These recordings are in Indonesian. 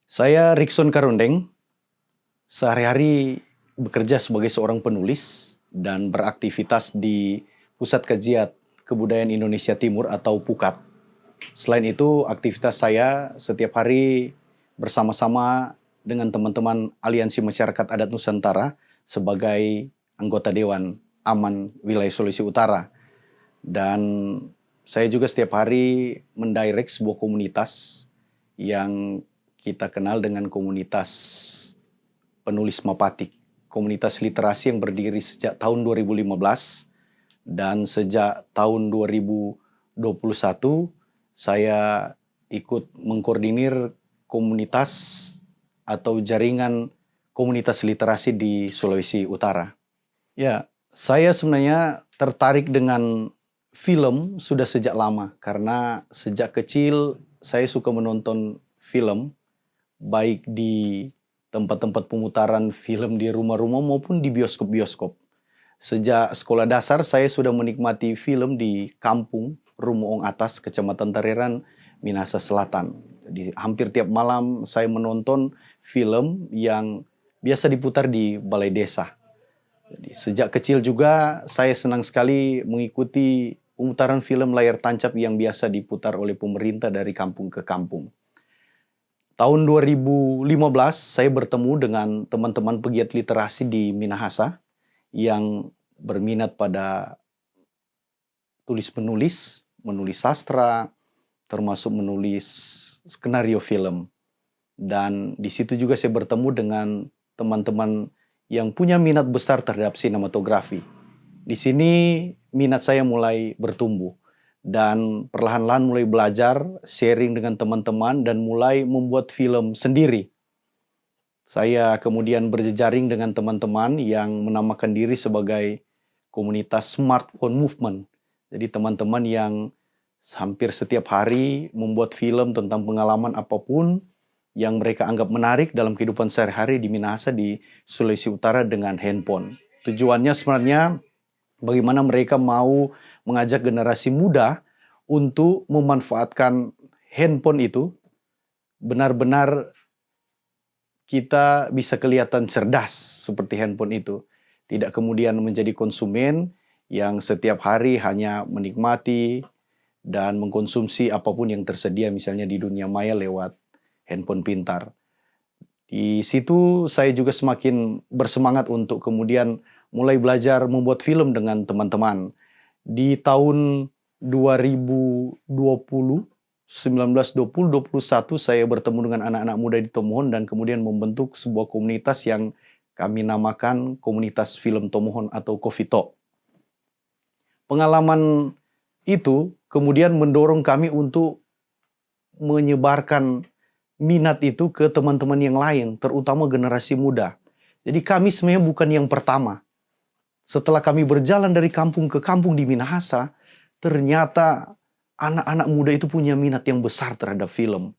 Saya Rikson Karundeng, sehari-hari bekerja sebagai seorang penulis dan beraktivitas di Pusat Kajian Kebudayaan Indonesia Timur atau PUKAT. Selain itu, aktivitas saya setiap hari bersama-sama dengan teman-teman Aliansi Masyarakat Adat Nusantara sebagai anggota Dewan Aman Wilayah Sulawesi Utara. Dan saya juga setiap hari mendirect sebuah komunitas yang kita kenal dengan komunitas penulis Mapatik. Komunitas literasi yang berdiri sejak tahun 2015 dan sejak tahun 2021 saya ikut mengkoordinir komunitas atau jaringan komunitas literasi di Sulawesi Utara. Ya, saya sebenarnya tertarik dengan film sudah sejak lama karena sejak kecil saya suka menonton film baik di tempat-tempat pemutaran film di rumah-rumah maupun di bioskop-bioskop. Sejak sekolah dasar saya sudah menikmati film di kampung Rumoong Atas, Kecamatan Tareran, Minahasa Selatan. Jadi hampir tiap malam saya menonton film yang biasa diputar di balai desa. Jadi, sejak kecil juga saya senang sekali mengikuti pemutaran film layar tancap yang biasa diputar oleh pemerintah dari kampung ke kampung. Tahun 2015 saya bertemu dengan teman-teman pegiat literasi di Minahasa yang berminat pada tulis-menulis, menulis sastra, termasuk menulis skenario film. Dan di situ juga saya bertemu dengan teman-teman yang punya minat besar terhadap sinematografi. Di sini minat saya mulai bertumbuh. Dan perlahan-lahan mulai belajar, sharing dengan teman-teman, dan mulai membuat film sendiri. Saya kemudian berjejaring dengan teman-teman yang menamakan diri sebagai komunitas Smartphone Movement. Jadi teman-teman yang hampir setiap hari membuat film tentang pengalaman apapun yang mereka anggap menarik dalam kehidupan sehari-hari di Minahasa di Sulawesi Utara dengan handphone. Tujuannya sebenarnya bagaimana mereka mau mengajak generasi muda untuk memanfaatkan handphone itu, benar-benar kita bisa kelihatan cerdas seperti handphone itu. Tidak kemudian menjadi konsumen yang setiap hari hanya menikmati dan mengkonsumsi apapun yang tersedia misalnya di dunia maya lewat handphone pintar. Di situ saya juga semakin bersemangat untuk kemudian mulai belajar membuat film dengan teman-teman. Di tahun 2020, 1920-21 saya bertemu dengan anak-anak muda di Tomohon dan kemudian membentuk sebuah komunitas yang kami namakan Komunitas Film Tomohon atau Kofito. Pengalaman itu kemudian mendorong kami untuk menyebarkan minat itu ke teman-teman yang lain, terutama generasi muda. Jadi kami sebenarnya bukan yang pertama. Setelah kami berjalan dari kampung ke kampung di Minahasa, ternyata anak-anak muda itu punya minat yang besar terhadap film.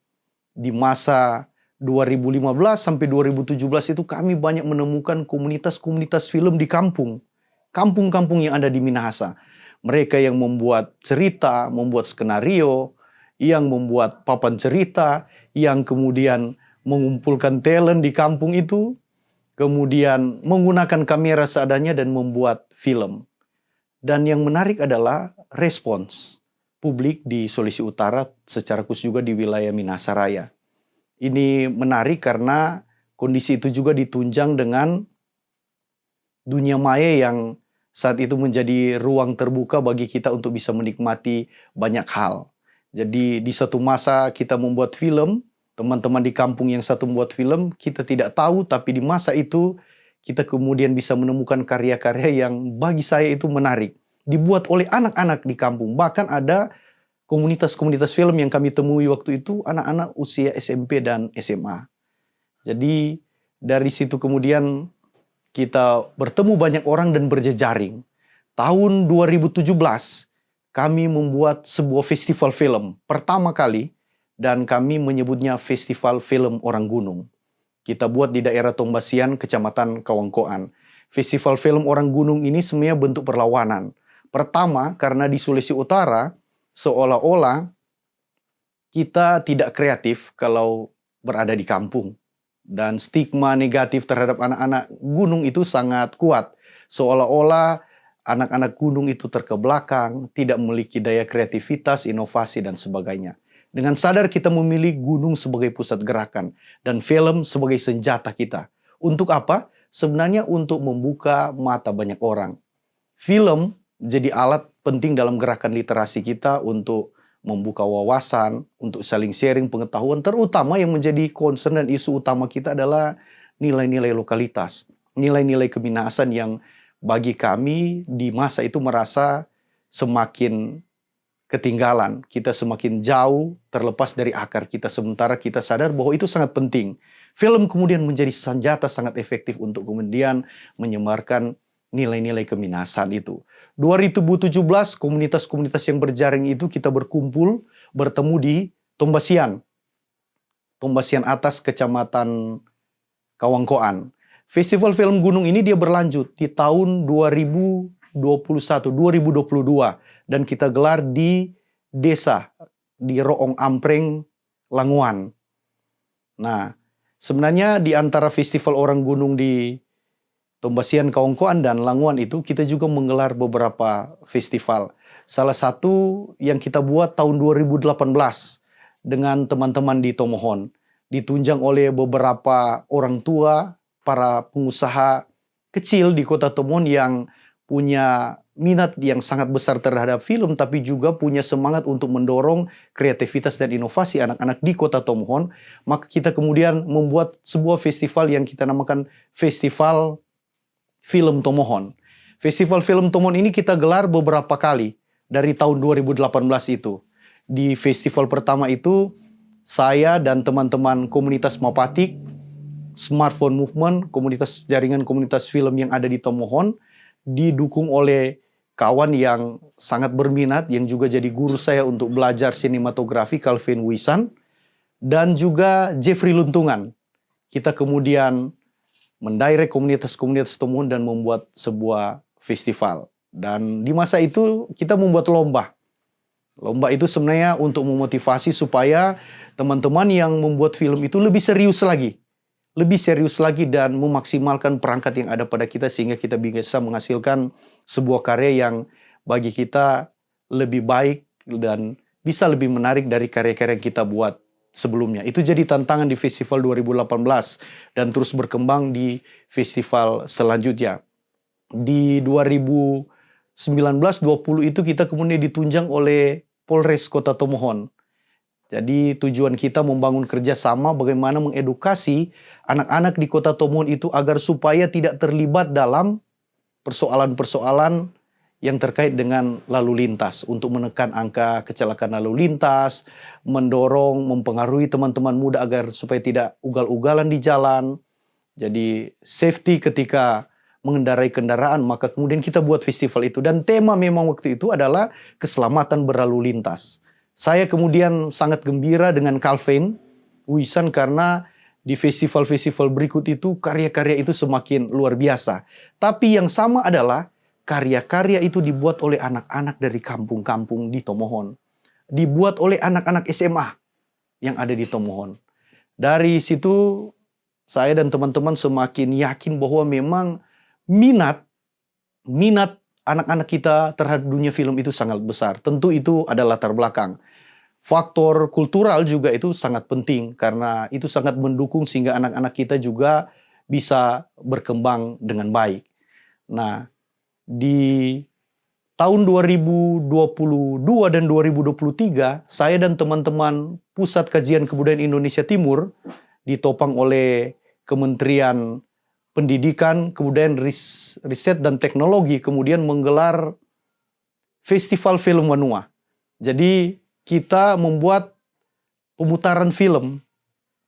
Di masa 2015 sampai 2017 itu kami banyak menemukan komunitas-komunitas film di kampung. Kampung-kampung yang ada di Minahasa. Mereka yang membuat cerita, membuat skenario, yang membuat papan cerita, yang kemudian mengumpulkan talent di kampung itu, kemudian menggunakan kamera seadanya dan membuat film. Dan yang menarik adalah respons publik di Sulawesi Utara, secara khusus juga di wilayah Minahasa Raya. Ini menarik karena kondisi itu juga ditunjang dengan dunia maya yang saat itu menjadi ruang terbuka bagi kita untuk bisa menikmati banyak hal. Jadi di suatu masa kita membuat film, teman-teman di kampung yang satu membuat film, kita tidak tahu, tapi di masa itu kita kemudian bisa menemukan karya-karya yang bagi saya itu menarik. Dibuat oleh anak-anak di kampung. Bahkan ada komunitas-komunitas film yang kami temui waktu itu anak-anak usia SMP dan SMA. Jadi dari situ kemudian kita bertemu banyak orang dan berjejaring. Tahun 2017 kami membuat sebuah festival film pertama kali dan kami menyebutnya Festival Film Orang Gunung. Kita buat di daerah Tombasian, Kecamatan Kawangkoan. Festival Film Orang Gunung ini sebenarnya bentuk perlawanan. Pertama, karena di Sulawesi Utara seolah-olah kita tidak kreatif kalau berada di kampung. Dan stigma negatif terhadap anak-anak gunung itu sangat kuat. Seolah-olah anak-anak gunung itu terkebelakang, tidak memiliki daya kreativitas, inovasi, dan sebagainya. Dengan sadar kita memilih gunung sebagai pusat gerakan dan film sebagai senjata kita. Untuk apa? Sebenarnya untuk membuka mata banyak orang. Film jadi alat penting dalam gerakan literasi kita untuk membuka wawasan, untuk saling sharing pengetahuan, terutama yang menjadi concern dan isu utama kita adalah nilai-nilai lokalitas, nilai-nilai keminasan yang bagi kami di masa itu merasa semakin ketinggalan, kita semakin jauh terlepas dari akar kita, sementara kita sadar bahwa itu sangat penting. Film kemudian menjadi senjata sangat efektif untuk kemudian menyebarkan nilai-nilai keminasan itu. 2017 komunitas-komunitas yang berjaring itu kita berkumpul, bertemu di Tombasian. Tombasian Atas, Kecamatan Kawangkoan. Festival film gunung ini dia berlanjut di tahun 2021, 2022 dan kita gelar di desa di Roong Ampreng, Languan. Nah, sebenarnya di antara festival orang gunung di Tombasian, Kawangkoan, dan Languan itu kita juga menggelar beberapa festival. Salah satu yang kita buat tahun 2018 dengan teman-teman di Tomohon. Ditunjang oleh beberapa orang tua, para pengusaha kecil di kota Tomohon yang punya minat yang sangat besar terhadap film, tapi juga punya semangat untuk mendorong kreativitas dan inovasi anak-anak di kota Tomohon. Maka kita kemudian membuat sebuah festival yang kita namakan Festival Film Tomohon. Festival Film Tomohon ini kita gelar beberapa kali dari tahun 2018 itu. Di festival pertama itu, saya dan teman-teman komunitas Mapatik, Smartphone Movement, komunitas jaringan komunitas film yang ada di Tomohon, didukung oleh kawan yang sangat berminat, yang juga jadi guru saya untuk belajar sinematografi, Calvin Wisan, dan juga Jeffrey Luntungan. Kita kemudian mendirect komunitas-komunitas Tomohon dan membuat sebuah festival. Dan di masa itu kita membuat lomba. Lomba itu sebenarnya untuk memotivasi supaya teman-teman yang membuat film itu lebih serius lagi. Lebih serius lagi dan memaksimalkan perangkat yang ada pada kita sehingga kita bisa menghasilkan sebuah karya yang bagi kita lebih baik dan bisa lebih menarik dari karya-karya yang kita buat sebelumnya. Itu jadi tantangan di festival 2018 dan terus berkembang di festival selanjutnya. Di 2019-20 itu kita kemudian ditunjang oleh Polres Kota Tomohon. Jadi tujuan kita membangun kerjasama bagaimana mengedukasi anak-anak di Kota Tomohon itu agar supaya tidak terlibat dalam persoalan-persoalan yang terkait dengan lalu lintas, untuk menekan angka kecelakaan lalu lintas, mendorong, mempengaruhi teman-teman muda agar supaya tidak ugal-ugalan di jalan. Jadi safety ketika mengendarai kendaraan, maka kemudian kita buat festival itu. Dan tema memang waktu itu adalah keselamatan berlalu lintas. Saya kemudian sangat gembira dengan Calvin Wisan karena di festival-festival berikut itu karya-karya itu semakin luar biasa. Tapi yang sama adalah karya-karya itu dibuat oleh anak-anak dari kampung-kampung di Tomohon. Dibuat oleh anak-anak SMA yang ada di Tomohon. Dari situ saya dan teman-teman semakin yakin bahwa memang minat anak-anak kita terhadap dunia film itu sangat besar. Tentu itu adalah latar belakang. Faktor kultural juga itu sangat penting karena itu sangat mendukung sehingga anak-anak kita juga bisa berkembang dengan baik. Nah, di tahun 2022 dan 2023, saya dan teman-teman Pusat Kajian Kebudayaan Indonesia Timur ditopang oleh Kementerian Pendidikan, Kebudayaan, Riset, dan Teknologi kemudian menggelar Festival Film Wanua. Jadi kita membuat pemutaran film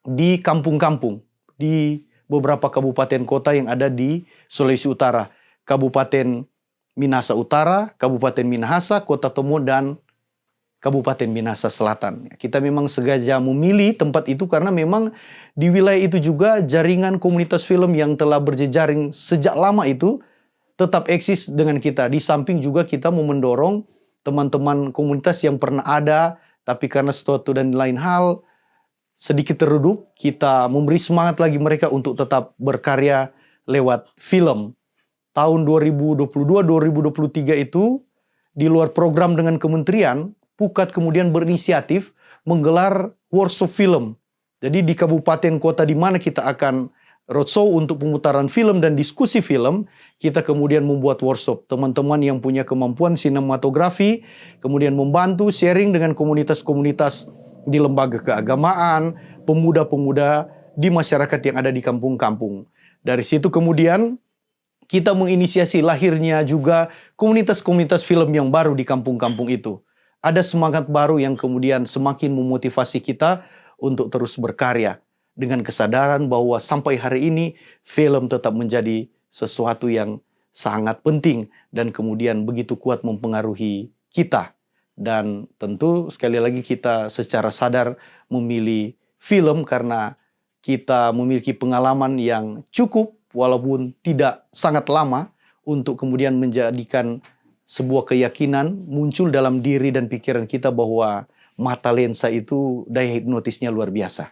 di kampung-kampung, di beberapa kabupaten kota yang ada di Sulawesi Utara. Kabupaten Minahasa Utara, Kabupaten Minahasa, Kota Tomohon, dan Kabupaten Minahasa Selatan. Kita memang sengaja memilih tempat itu karena memang di wilayah itu juga jaringan komunitas film yang telah berjejaring sejak lama itu tetap eksis dengan kita. Di samping juga kita mau mendorong teman-teman komunitas yang pernah ada, tapi karena suatu dan lain hal sedikit teredup, kita memberi semangat lagi mereka untuk tetap berkarya lewat film. Tahun 2022-2023 itu, di luar program dengan kementerian, Pukat kemudian berinisiatif menggelar workshop film. Jadi di kabupaten kota di mana kita akan roadshow untuk pemutaran film dan diskusi film, kita kemudian membuat workshop. Teman-teman yang punya kemampuan sinematografi, kemudian membantu sharing dengan komunitas-komunitas di lembaga keagamaan, pemuda-pemuda di masyarakat yang ada di kampung-kampung. Dari situ kemudian kita menginisiasi lahirnya juga komunitas-komunitas film yang baru di kampung-kampung itu. Ada semangat baru yang kemudian semakin memotivasi kita untuk terus berkarya. Dengan kesadaran bahwa sampai hari ini film tetap menjadi sesuatu yang sangat penting dan kemudian begitu kuat mempengaruhi kita. Dan tentu sekali lagi kita secara sadar memilih film karena kita memiliki pengalaman yang cukup walaupun tidak sangat lama untuk kemudian menjadikan sebuah keyakinan muncul dalam diri dan pikiran kita bahwa mata lensa itu daya hipnotisnya luar biasa.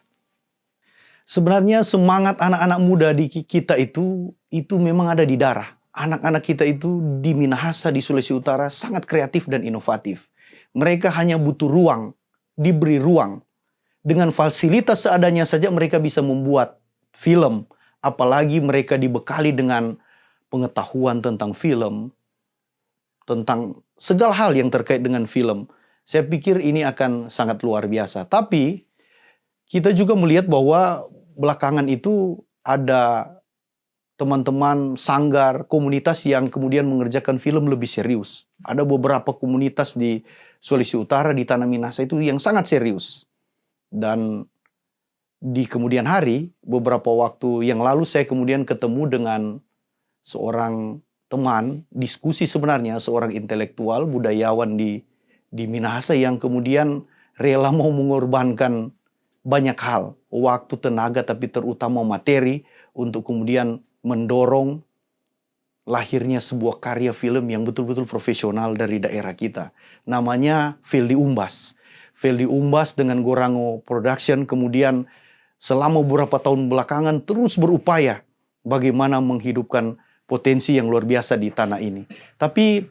Sebenarnya semangat anak-anak muda di kita itu memang ada di darah. Anak-anak kita itu di Minahasa, di Sulawesi Utara sangat kreatif dan inovatif. Mereka hanya butuh ruang, diberi ruang. Dengan fasilitas seadanya saja mereka bisa membuat film. Apalagi mereka dibekali dengan pengetahuan tentang film, tentang segala hal yang terkait dengan film. Saya pikir ini akan sangat luar biasa. Tapi kita juga melihat bahwa belakangan itu ada teman-teman sanggar, komunitas yang kemudian mengerjakan film lebih serius. Ada beberapa komunitas di Sulawesi Utara, di Tanah Minahasa itu yang sangat serius. Dan di kemudian hari, beberapa waktu yang lalu saya kemudian ketemu dengan seorang teman, diskusi sebenarnya, seorang intelektual, budayawan di Minahasa yang kemudian rela mau mengorbankan banyak hal, waktu, tenaga, tapi terutama materi untuk kemudian mendorong lahirnya sebuah karya film yang betul-betul profesional dari daerah kita. Namanya Feldi Umbas. Feldi Umbas dengan Gorango Production kemudian selama beberapa tahun belakangan terus berupaya bagaimana menghidupkan potensi yang luar biasa di tanah ini. Tapi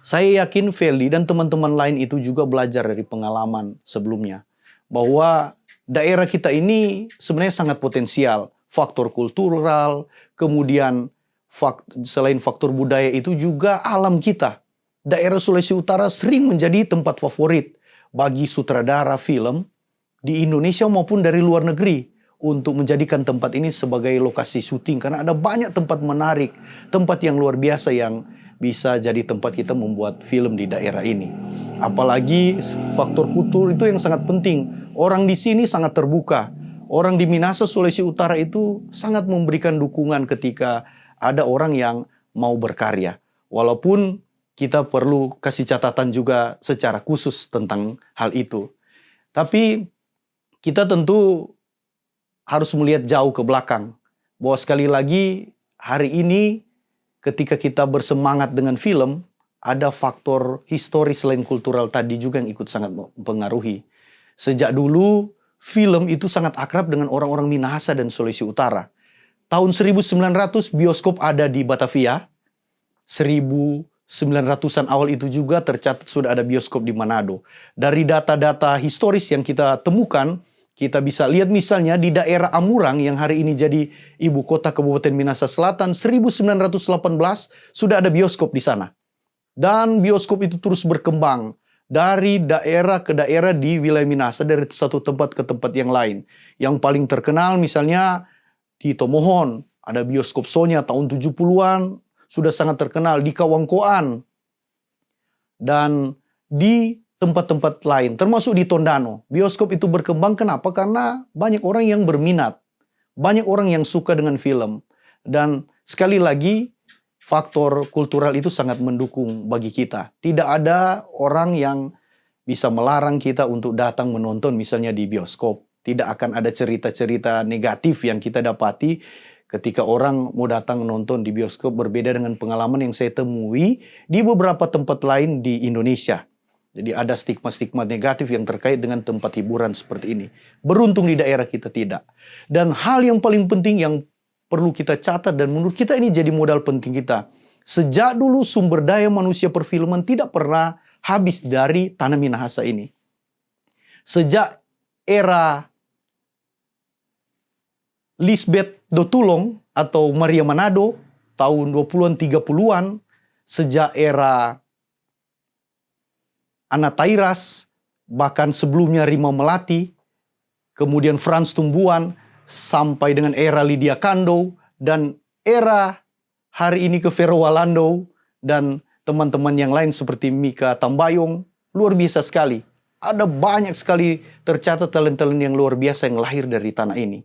saya yakin Feldi dan teman-teman lain itu juga belajar dari pengalaman sebelumnya. Bahwa daerah kita ini sebenarnya sangat potensial. Faktor kultural, kemudian selain faktor budaya itu juga alam kita. Daerah Sulawesi Utara sering menjadi tempat favorit bagi sutradara film di Indonesia maupun dari luar negeri untuk menjadikan tempat ini sebagai lokasi syuting. Karena ada banyak tempat menarik, tempat yang luar biasa yang bisa jadi tempat kita membuat film di daerah ini. Apalagi faktor kultur itu yang sangat penting. Orang di sini sangat terbuka. Orang di Minahasa, Sulawesi Utara itu sangat memberikan dukungan ketika ada orang yang mau berkarya. Walaupun kita perlu kasih catatan juga secara khusus tentang hal itu. Tapi kita tentu harus melihat jauh ke belakang. Bahwa sekali lagi hari ini ketika kita bersemangat dengan film, ada faktor historis selain kultural tadi juga yang ikut sangat mempengaruhi. Sejak dulu, film itu sangat akrab dengan orang-orang Minahasa dan Sulawesi Utara. Tahun 1900 bioskop ada di Batavia. 1900-an awal itu juga tercatat sudah ada bioskop di Manado. Dari data-data historis yang kita temukan, kita bisa lihat misalnya di daerah Amurang yang hari ini jadi ibu kota Kabupaten Minahasa Selatan, 1918 sudah ada bioskop di sana. Dan bioskop itu terus berkembang dari daerah ke daerah di wilayah Minahasa, dari satu tempat ke tempat yang lain. Yang paling terkenal misalnya di Tomohon, ada bioskop Sonya tahun 70-an, sudah sangat terkenal di Kawangkoan. Dan di tempat-tempat lain, termasuk di Tondano. Bioskop itu berkembang, kenapa? Karena banyak orang yang berminat. Banyak orang yang suka dengan film. Dan sekali lagi, faktor kultural itu sangat mendukung bagi kita. Tidak ada orang yang bisa melarang kita untuk datang menonton misalnya di bioskop. Tidak akan ada cerita-cerita negatif yang kita dapati ketika orang mau datang menonton di bioskop, berbeda dengan pengalaman yang saya temui di beberapa tempat lain di Indonesia. Jadi ada stigma-stigma negatif yang terkait dengan tempat hiburan seperti ini. Beruntung di daerah kita tidak. Dan hal yang paling penting yang perlu kita catat dan menurut kita ini jadi modal penting kita. Sejak dulu sumber daya manusia perfilman tidak pernah habis dari tanah Minahasa ini. Sejak era Lisbeth Dotulong atau Maria Manado tahun 20-an 30-an, sejak era Ana Tairas, bahkan sebelumnya Rima Melati, kemudian Frans Tumbuhan, sampai dengan era Lydia Kando, dan era hari ini ke Vero Walando, dan teman-teman yang lain seperti Mika Tambayong, luar biasa sekali. Ada banyak sekali tercatat talent-talent yang luar biasa yang lahir dari tanah ini.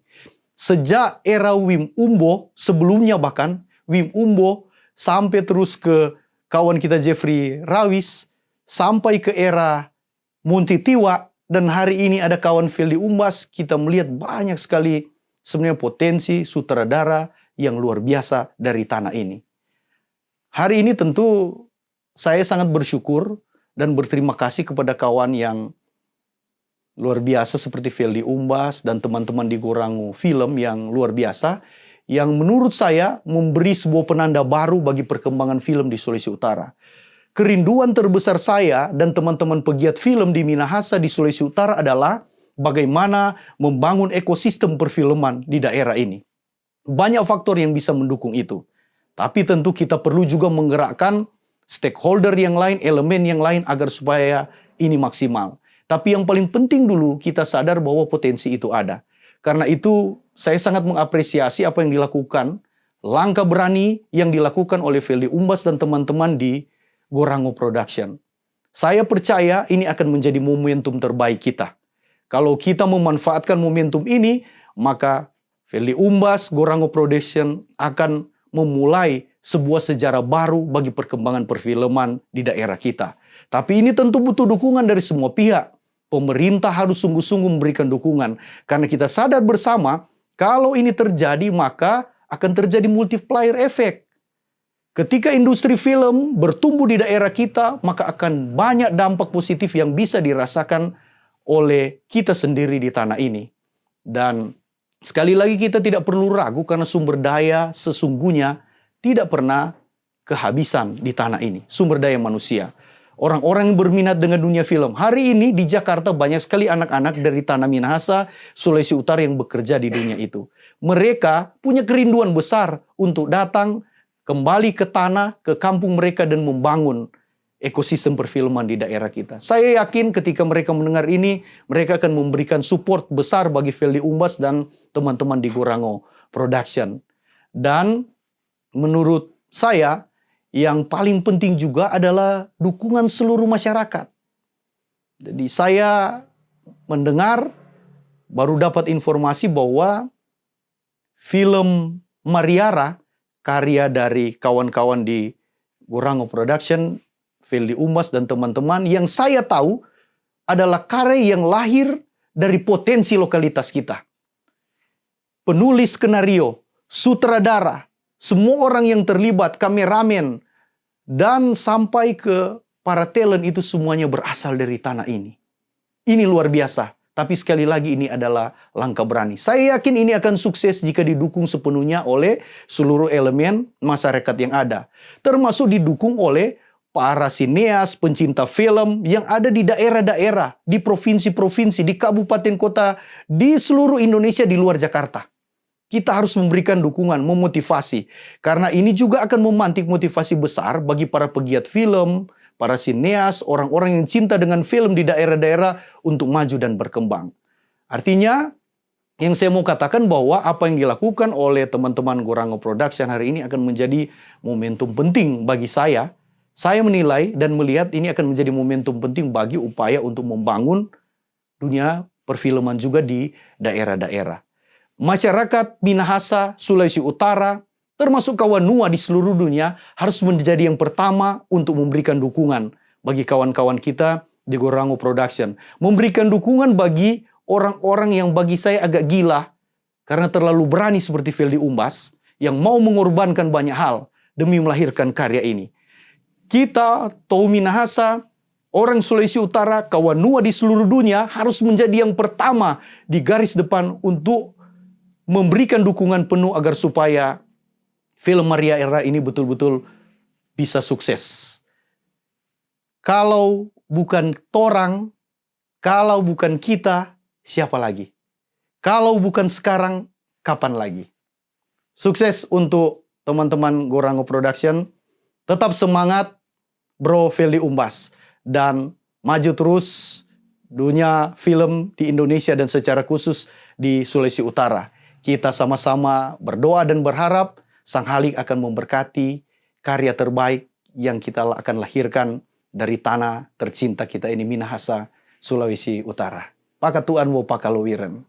Sejak era Wim Umbo, sebelumnya bahkan, Wim Umbo sampai terus ke kawan kita Jeffrey Rawis, sampai ke era Monty Tiwa, dan hari ini ada kawan Feldi Umbas, kita melihat banyak sekali sebenarnya potensi sutradara yang luar biasa dari tanah ini. Hari ini tentu saya sangat bersyukur dan berterima kasih kepada kawan yang luar biasa seperti Feldi Umbas dan teman-teman di Gorango Film yang luar biasa, yang menurut saya memberi sebuah penanda baru bagi perkembangan film di Sulawesi Utara. Kerinduan terbesar saya dan teman-teman pegiat film di Minahasa di Sulawesi Utara adalah bagaimana membangun ekosistem perfilman di daerah ini. Banyak faktor yang bisa mendukung itu. Tapi tentu kita perlu juga menggerakkan stakeholder yang lain, elemen yang lain agar supaya ini maksimal. Tapi yang paling penting dulu kita sadar bahwa potensi itu ada. Karena itu saya sangat mengapresiasi apa yang dilakukan, langkah berani yang dilakukan oleh Feldi Umbas dan teman-teman di Gorango Production. Saya percaya ini akan menjadi momentum terbaik kita. Kalau kita memanfaatkan momentum ini, maka Feldi Umbas, Gorango Production akan memulai sebuah sejarah baru bagi perkembangan perfilman di daerah kita. Tapi ini tentu butuh dukungan dari semua pihak. Pemerintah harus sungguh-sungguh memberikan dukungan. Karena kita sadar bersama, kalau ini terjadi maka akan terjadi multiplier effect. Ketika industri film bertumbuh di daerah kita, maka akan banyak dampak positif yang bisa dirasakan oleh kita sendiri di tanah ini. Dan sekali lagi kita tidak perlu ragu karena sumber daya sesungguhnya tidak pernah kehabisan di tanah ini. Sumber daya manusia. Orang-orang yang berminat dengan dunia film. Hari ini di Jakarta banyak sekali anak-anak dari tanah Minahasa, Sulawesi Utara yang bekerja di dunia itu. Mereka punya kerinduan besar untuk datang kembali ke tanah, ke kampung mereka dan membangun ekosistem perfilman di daerah kita. Saya yakin ketika mereka mendengar ini, mereka akan memberikan support besar bagi Feldi Umbas dan teman-teman di Gorango Production. Dan menurut saya, yang paling penting juga adalah dukungan seluruh masyarakat. Jadi saya mendengar, baru dapat informasi bahwa film Mariara, karya dari kawan-kawan di Gorango Production, Feldi Umbas dan teman-teman, yang saya tahu adalah karya yang lahir dari potensi lokalitas kita. Penulis skenario, sutradara, semua orang yang terlibat, kameramen, dan sampai ke para talent itu semuanya berasal dari tanah ini. Ini luar biasa. Tapi sekali lagi ini adalah langkah berani. Saya yakin ini akan sukses jika didukung sepenuhnya oleh seluruh elemen masyarakat yang ada. Termasuk didukung oleh para sineas, pencinta film yang ada di daerah-daerah, di provinsi-provinsi, di kabupaten kota, di seluruh Indonesia di luar Jakarta. Kita harus memberikan dukungan, memotivasi. Karena ini juga akan memantik motivasi besar bagi para pegiat film, para sineas, orang-orang yang cinta dengan film di daerah-daerah untuk maju dan berkembang. Artinya, yang saya mau katakan bahwa apa yang dilakukan oleh teman-teman Gorango Production hari ini akan menjadi momentum penting bagi saya. Saya menilai dan melihat ini akan menjadi momentum penting bagi upaya untuk membangun dunia perfilman juga di daerah-daerah. Masyarakat Minahasa, Sulawesi Utara, termasuk kawan NUA di seluruh dunia harus menjadi yang pertama untuk memberikan dukungan bagi kawan-kawan kita di Gorango Production. Memberikan dukungan bagi orang-orang yang bagi saya agak gila karena terlalu berani seperti Feldi Umbas yang mau mengorbankan banyak hal demi melahirkan karya ini. Kita, Tahu Minahasa, orang Sulawesi Utara, Kawanua di seluruh dunia harus menjadi yang pertama di garis depan untuk memberikan dukungan penuh agar supaya film Maria Era ini betul-betul bisa sukses. Kalau bukan torang, kalau bukan kita, siapa lagi? Kalau bukan sekarang, kapan lagi? Sukses untuk teman-teman Gorango Production. Tetap semangat, Bro Feldi Umbas. Dan maju terus dunia film di Indonesia dan secara khusus di Sulawesi Utara. Kita sama-sama berdoa dan berharap Sang Halik akan memberkati karya terbaik yang kita akan lahirkan dari tanah tercinta kita ini, Minahasa, Sulawesi Utara. Pakatuan wo pakalowiren.